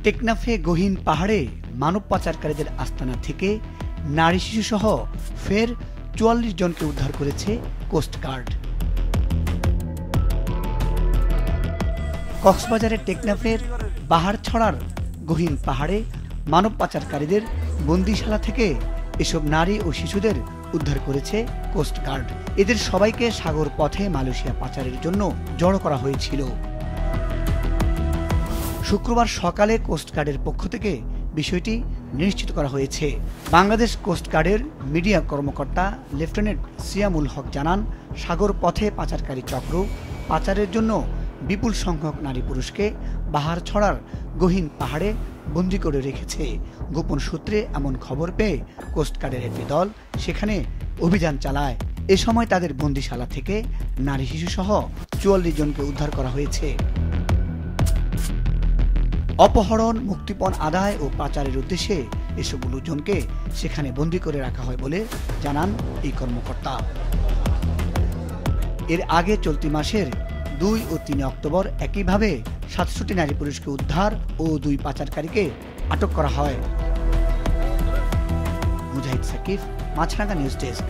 টেকনাফে গহীন পাহাড়ে মানব পাচারকারীদের আস্তানা থেকে নারী শিশুসহ ফের ৪৪ জনকে উদ্ধার করেছে কোস্টগার্ড। কক্সবাজারের টেকনাফের বাহারছড়ার গহীন পাহাড়ে মানব পাচারকারীদের বন্দিশালা থেকে এসব নারী ও শিশুদের উদ্ধার করেছে কোস্টগার্ড। এদের সবাইকে সাগর পথে মালয়েশিয়া পাচারের জন্য জড়ো করা হয়েছিল। শুক্রবার সকালে কোস্টগার্ডের পক্ষ থেকে বিষয়টি নিশ্চিত করা হয়েছে। বাংলাদেশ কোস্টগার্ডের মিডিয়া কর্মকর্তা লেফটেন্যান্ট সিয়ামুল হক জানান, সাগর পথে পাচারকারী চক্র পাচারের জন্য বিপুল সংখ্যক নারী পুরুষকে বাহারছড়ার গহীন পাহাড়ে বন্দী করে রেখেছে। গোপন সূত্রে এমন খবর পেয়ে কোস্টগার্ডের একটি দল সেখানে অভিযান চালায়। এ সময় তাদের বন্দিশালা থেকে নারী শিশুসহ ৪৪ জনকে উদ্ধার করা হয়েছে। অপহরণ, মুক্তিপণ আদায় ও পাচারের উদ্দেশ্যে এসব লোকজনকে সেখানে বন্দী করে রাখা হয় বলে জানান এই কর্মকর্তা। এর আগে চলতি মাসের ২ ও ৩ অক্টোবর একইভাবে ৬৭ নারী পুরুষকে উদ্ধার ও ২ পাচারকারীকে আটক করা হয়। মুজাহিদ সাকিব, মাছরাঙা নিউজ ডেস্ক।